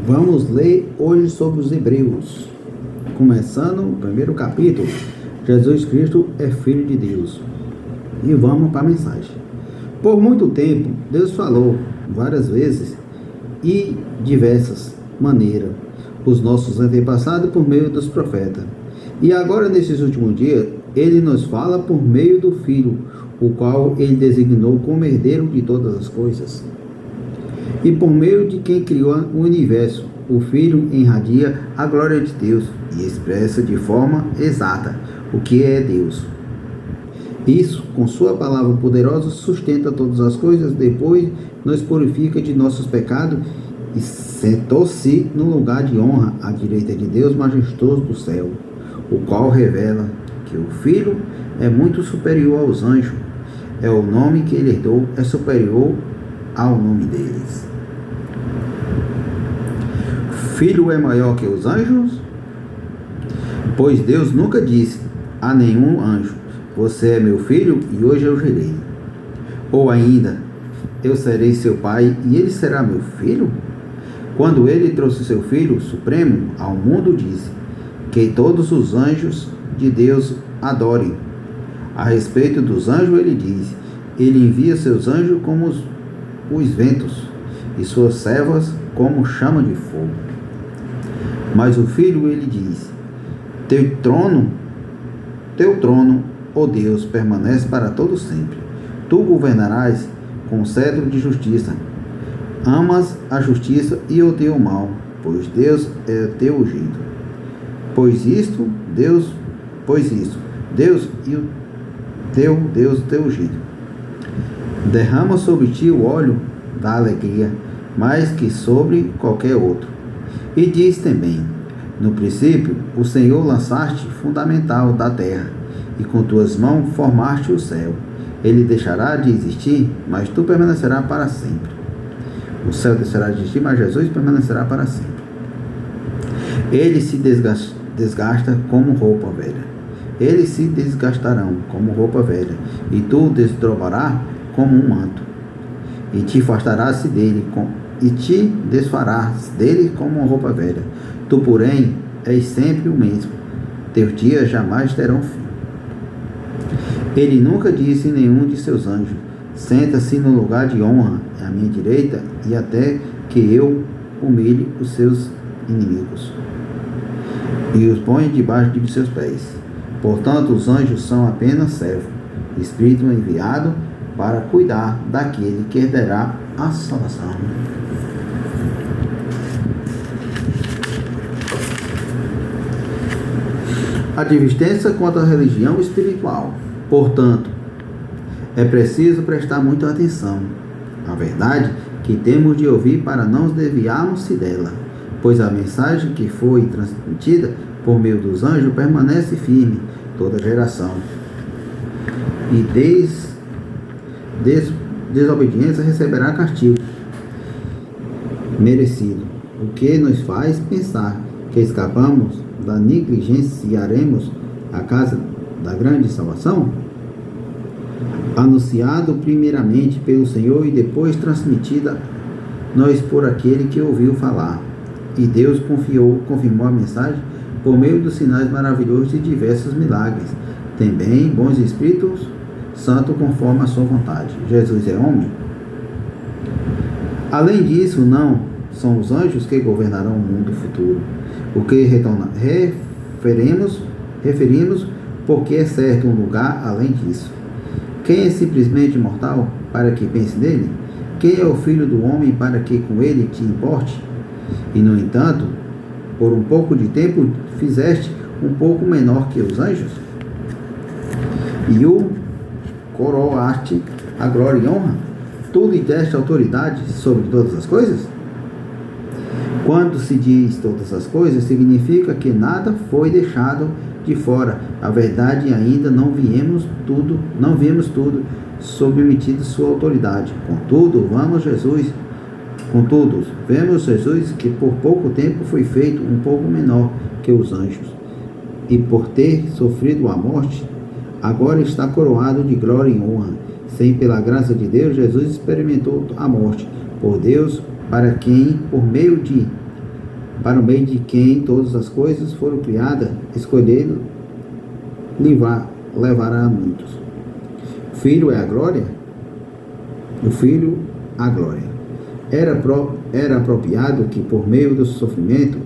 Vamos ler hoje sobre os Hebreus, começando o primeiro capítulo. Jesus Cristo é Filho de Deus. E vamos para a mensagem. Por muito tempo, Deus falou várias vezes e diversas maneiras os nossos antepassados por meio dos profetas. E agora, nesses últimos dias, Ele nos fala por meio do Filho, o qual Ele designou como herdeiro de todas as coisas. E por meio de quem criou o universo, o Filho irradia a glória de Deus e expressa de forma exata o que é Deus. Isso, com sua palavra poderosa, sustenta todas as coisas, depois nos purifica de nossos pecados e sentou-se no lugar de honra à direita de Deus majestoso do céu, o qual revela que o Filho é muito superior aos anjos. É o nome que ele herdou, é superior ao nome deles. Filho é maior que os anjos? Pois Deus nunca disse a nenhum anjo: você é meu filho e hoje eu gerei. Ou ainda, eu serei seu pai e ele será meu filho? Quando ele trouxe seu Filho Supremo ao mundo, disse que todos os anjos de Deus adorem. A respeito dos anjos, ele diz: ele envia seus anjos como os ventos e suas servas como chama de fogo. Mas o Filho, ele diz: teu trono, ó Deus, permanece para todo sempre. Tu governarás com cetro de justiça. Amas a justiça e odeias o mal, pois Deus é teu ungido. Pois Deus e o teu ungido. Derrama sobre ti o óleo da alegria, mais que sobre qualquer outro. E diz também: no princípio, o Senhor lançaste fundamental da terra, e com tuas mãos formaste o céu. Ele deixará de existir, mas tu permanecerás para sempre. O céu deixará de existir, mas Jesus permanecerá para sempre. Ele se desgasta como roupa velha. Eles se desgastarão como roupa velha, e tu desdobrarás como um manto, e te afastarás dele, e te desfarás dele como uma roupa velha. Tu, porém, és sempre o mesmo. Teus dias jamais terão fim. Ele nunca disse a nenhum de seus anjos: senta-se no lugar de honra à minha direita, e até que eu humilhe os seus inimigos e os ponha debaixo de seus pés. Portanto, os anjos são apenas servos, espírito enviado para cuidar daquele que herdará a salvação. Advertência contra a religião espiritual. Portanto, é preciso prestar muita atenção à verdade que temos de ouvir para não nos desviarmos dela, pois a mensagem que foi transmitida por meio dos anjos permanece firme toda geração. E desobediência receberá castigo merecido, o que nos faz pensar que escapamos da negligência e iremos à casa da grande salvação, anunciado primeiramente pelo Senhor e depois transmitida nós por aquele que ouviu falar. E Deus confirmou a mensagem por meio dos sinais maravilhosos e diversos milagres, também bons espíritos santos conforme a sua vontade. Jesus é homem? Além disso, não são os anjos que governarão o mundo futuro, o que referimos porque é certo um lugar além disso. Quem é simplesmente mortal para que pense nele? Quem é o filho do homem para que com ele te importe? E no entanto, por um pouco de tempo fizeste um pouco menor que os anjos, e o coroaste a glória e honra, tu lhe deste autoridade sobre todas as coisas? Quando se diz todas as coisas, significa que nada foi deixado de fora. A verdade ainda não vimos tudo submetido à sua autoridade. Contudo, vemos Jesus que por pouco tempo foi feito um pouco menor que os anjos, e por ter sofrido a morte, agora está coroado de glória e honra. Sem pela graça de Deus, Jesus experimentou a morte por Deus, para quem, por meio de para o meio de quem todas as coisas foram criadas, escolhê-lo levará a muitos. O Filho é a glória? O Filho, a glória. Era apropriado que, por meio do sofrimento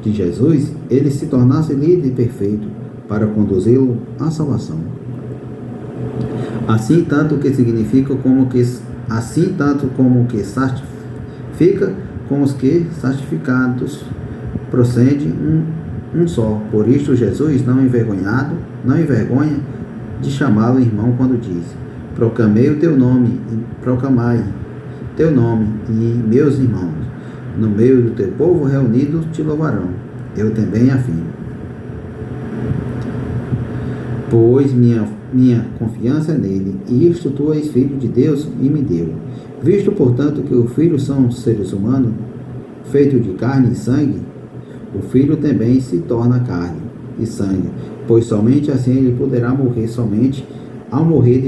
de Jesus, ele se tornasse líder perfeito para conduzi-lo à salvação. Assim tanto que significa como que santifica, com os que santificados procede um só. Por isto Jesus não envergonha de chamá-lo irmão quando diz: proclamai teu nome, e meus irmãos, no meio do teu povo reunidos te louvarão. Eu também afirmo. Pois minha confiança é nele, e isto tu és filho de Deus e me deu. Visto, portanto, que os filhos são seres humanos, feitos de carne e sangue, o filho também se torna carne e sangue, pois somente assim ele poderá morrer. Somente ao morrer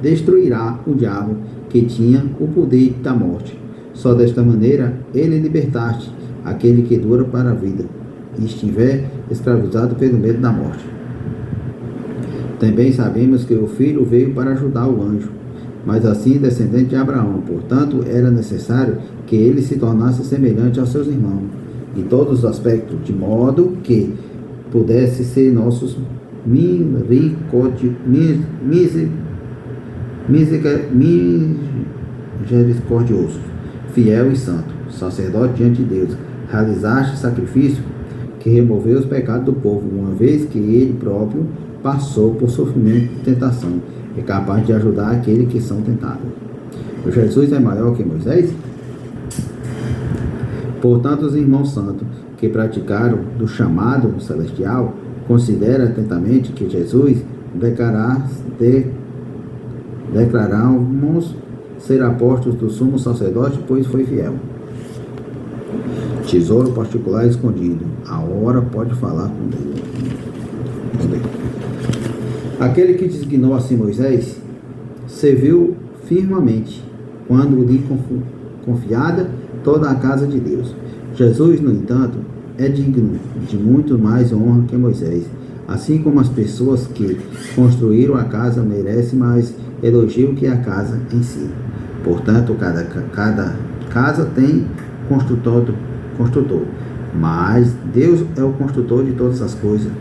destruirá o diabo, que tinha o poder da morte. Só desta maneira ele libertaste aquele que dura para a vida e estiver escravizado pelo medo da morte. Também sabemos que o filho veio para ajudar o anjo, mas assim descendente de Abraão. Portanto, era necessário que ele se tornasse semelhante aos seus irmãos em todos os aspectos, de modo que pudesse ser nossos misericordioso, fiel e santo, sacerdote diante de Deus. Realizaste sacrifício que removeu os pecados do povo, uma vez que ele próprio passou por sofrimento e tentação, é capaz de ajudar aqueles que são tentados. O Jesus é maior que Moisés? Portanto, os irmãos santos que praticaram do chamado celestial, considera atentamente que Jesus declaramos ser apóstolos do sumo sacerdote, pois foi fiel. Tesouro particular escondido, a hora pode falar com Deus. Aquele que designou assim Moisés serviu firmemente quando lhe confiada toda a casa de Deus. Jesus, no entanto, é digno de muito mais honra que Moisés, assim como as pessoas que construíram a casa merecem mais elogio que a casa em si. Portanto, cada casa tem construtor, mas Deus é o construtor de todas as coisas.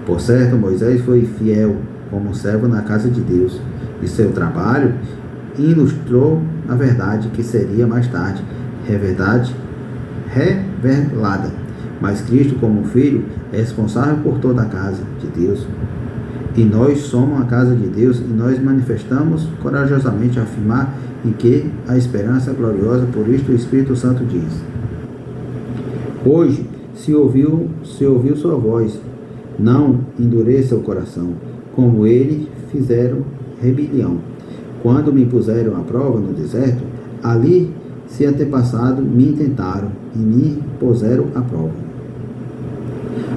Por certo, Moisés foi fiel como servo na casa de Deus, e seu trabalho ilustrou a verdade que seria mais tarde revelada. Mas Cristo, como Filho, é responsável por toda a casa de Deus. E nós somos a casa de Deus, e nós manifestamos corajosamente afirmar em que a esperança é gloriosa. Por isto o Espírito Santo diz: hoje se ouviu sua voz, não endureça o coração, como eles fizeram rebelião. Quando me puseram à prova no deserto, ali se antepassado me tentaram e me puseram à prova.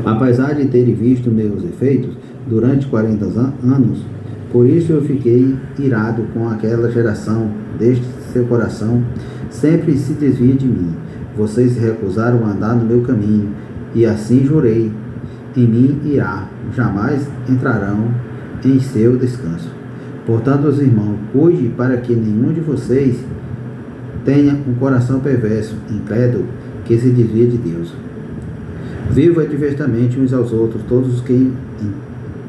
Apesar de terem visto meus efeitos durante 40 anos, por isso eu fiquei irado com aquela geração. Deste seu coração sempre se desvia de mim. Vocês se recusaram a andar no meu caminho, e assim jurei: em mim irá, jamais entrarão em seu descanso. Portanto, os irmãos, cuide para que nenhum de vocês tenha um coração perverso, incrédulo, que se desvia de Deus. Viva diversamente uns aos outros, todos os que,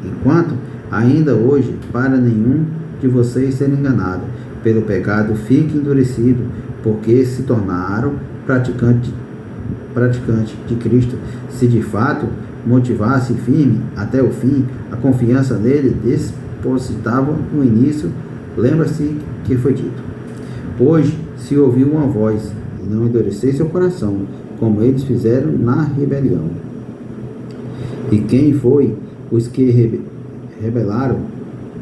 enquanto ainda hoje, para nenhum de vocês ser enganado pelo pecado, fique endurecido, porque se tornaram praticantes de Cristo. Se de fato motivasse firme até o fim, a confiança nele depositavam no início. Lembra-se que foi dito: hoje se ouviu uma voz, e não endurecesse o coração, como eles fizeram na rebelião. E quem foi os que rebelaram,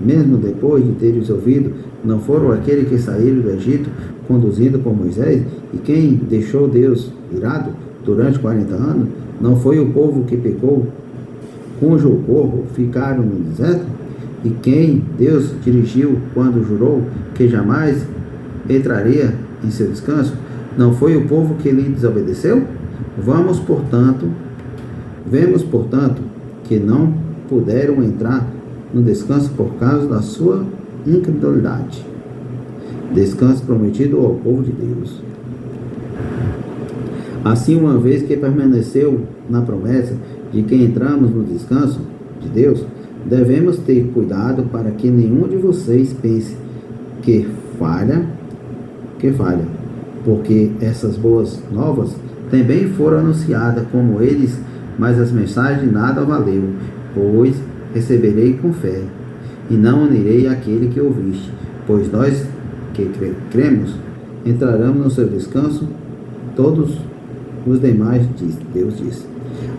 mesmo depois de teres ouvido? Não foram aqueles que saíram do Egito, conduzido por Moisés? E quem deixou Deus irado durante 40 anos? Não foi o povo que pecou, cujo corpo ficaram no deserto? E quem Deus dirigiu quando jurou que jamais entraria em seu descanso? Não foi o povo que lhe desobedeceu? Vemos, portanto, que não puderam entrar no descanso por causa da sua incredulidade. Descanso prometido ao povo de Deus. Assim, uma vez que permaneceu na promessa de que entramos no descanso de Deus, devemos ter cuidado para que nenhum de vocês pense que falha, porque essas boas novas também foram anunciadas como eles, mas as mensagens nada valeu, pois receberei com fé, e não unirei aquele que ouviste, pois nós que cremos entraremos no seu descanso, todos os demais, Deus disse.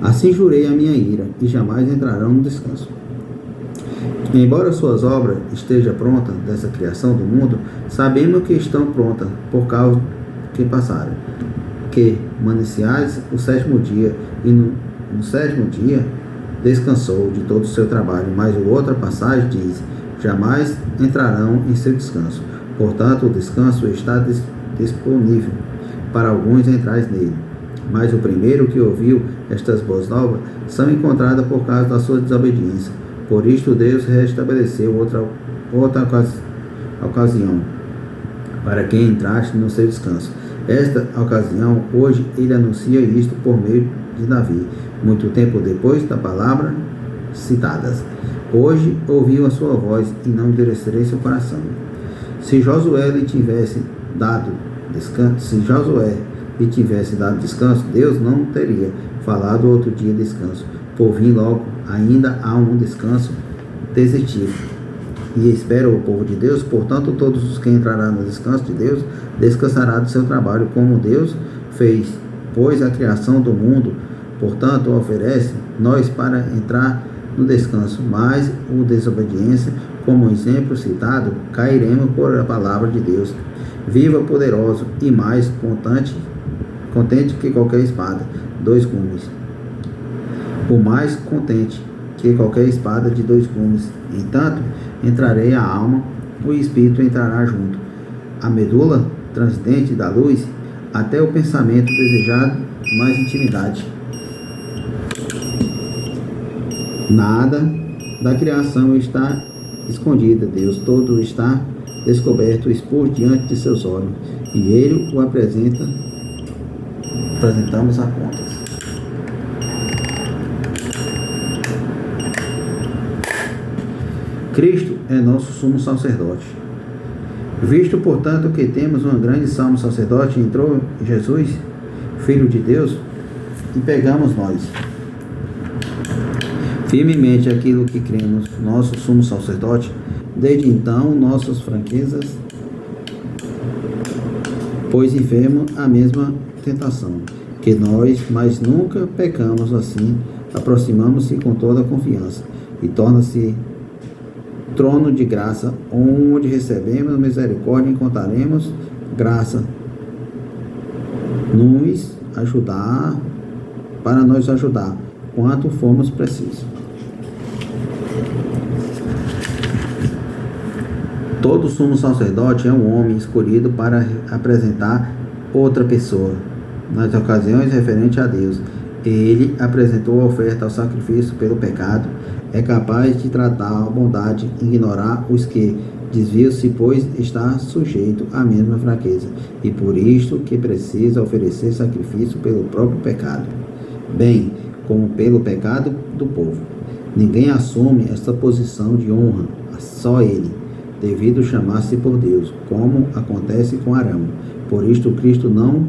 Assim jurei a minha ira, e jamais entrarão no descanso. Embora suas obras estejam prontas dessa criação do mundo, sabemos que estão prontas por causa que passaram. Que Mananciais o sétimo dia, e no sétimo dia descansou de todo o seu trabalho. Mas outra passagem diz: jamais entrarão em seu descanso. Portanto, o descanso está disponível para alguns entrarem nele. Mas o primeiro que ouviu estas boas novas são encontradas por causa da sua desobediência. Por isto Deus restabeleceu outra ocasião para que entraste no seu descanso. Esta ocasião, hoje, ele anuncia isto por meio de Davi, muito tempo depois da palavra citadas. Hoje ouviu a sua voz e não endurecerei seu coração. Se Josué lhe tivesse dado descanso, Deus não teria falado outro dia descanso. Por vir logo, ainda há um descanso desitivo. E espera o povo de Deus, portanto, todos os que entrarão no descanso de Deus, descansará do seu trabalho, como Deus fez, pois a criação do mundo, portanto, oferece nós para entrar no descanso, mas o desobediência, como exemplo citado, cairemos por a palavra de Deus, viva, poderoso e mais contente que qualquer espada, dois gumes. O mais contente que qualquer espada de dois gumes. Entanto, entrarei a alma, o espírito entrará junto, a medula transcendente da luz, até o pensamento desejado, mais intimidade. Nada da criação está escondida, Deus todo está descoberto, expor diante de seus olhos, e ele o apresentamos a contas. Cristo é nosso sumo sacerdote. Visto, portanto, que temos um grande sumo sacerdote, entrou Jesus, Filho de Deus, e pegamos nós firmemente aquilo que cremos, nosso sumo sacerdote. Desde então, nossas fraquezas, pois vivemos a mesma tentação que nós, mas nunca pecamos. Assim, aproximamos-se com toda a confiança e torna-se trono de graça, onde recebemos misericórdia e encontraremos graça para nos ajudar quanto formos precisos. Todo sumo sacerdote é um homem escolhido para apresentar outra pessoa nas ocasiões referentes a Deus. Ele apresentou a oferta ao sacrifício pelo pecado, é capaz de tratar a bondade e ignorar os que desviam-se, pois está sujeito à mesma fraqueza, e por isto que precisa oferecer sacrifício pelo próprio pecado, bem como pelo pecado do povo. Ninguém assume esta posição de honra, só ele, devido chamar-se por Deus, como acontece com Arão. Por isto Cristo não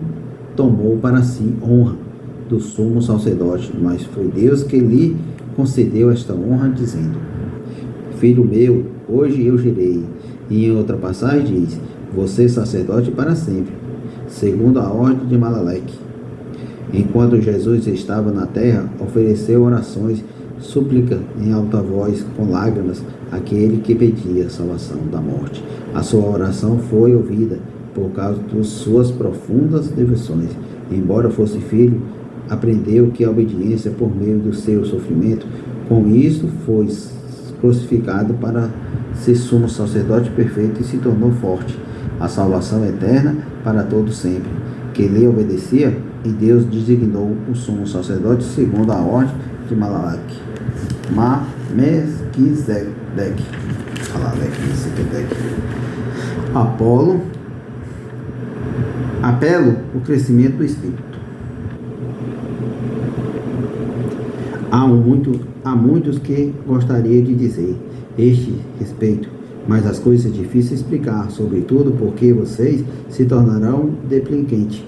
tomou para si honra do sumo sacerdote, mas foi Deus que lhe concedeu esta honra, dizendo: Filho meu, hoje eu gerei. E em outra passagem diz: você é sacerdote para sempre, segundo a ordem de Malaleque. Enquanto Jesus estava na terra, ofereceu orações, súplica em alta voz, com lágrimas, àquele que pedia salvação da morte. A sua oração foi ouvida por causa de suas profundas devoções. Embora fosse filho, aprendeu que a obediência por meio do seu sofrimento, com isso foi crucificado para ser sumo sacerdote perfeito e se tornou forte, a salvação eterna para todos sempre. que lhe obedecia, e Deus designou o sumo sacerdote segundo a ordem de Melquisedeque. Apelo o crescimento do Espírito. Há muitos que gostaria de dizer este respeito, mas as coisas difíceis de explicar, sobretudo porque vocês se tornarão dependentes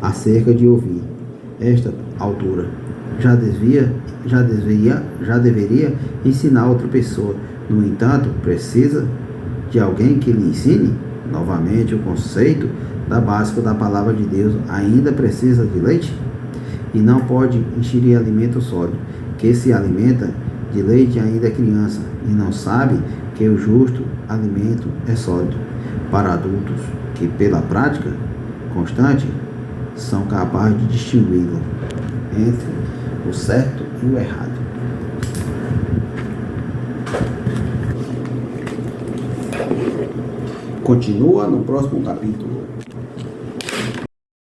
acerca de ouvir esta altura. Já deveria ensinar outra pessoa. No entanto, precisa de alguém que lhe ensine. Novamente, o conceito básico da palavra de Deus ainda precisa de leite e não pode ingerir alimento sólido, que se alimenta de leite ainda é criança e não sabe que o justo alimento é sólido para adultos que, pela prática constante, são capazes de distingui-lo entre o certo e o errado. Continua no próximo capítulo.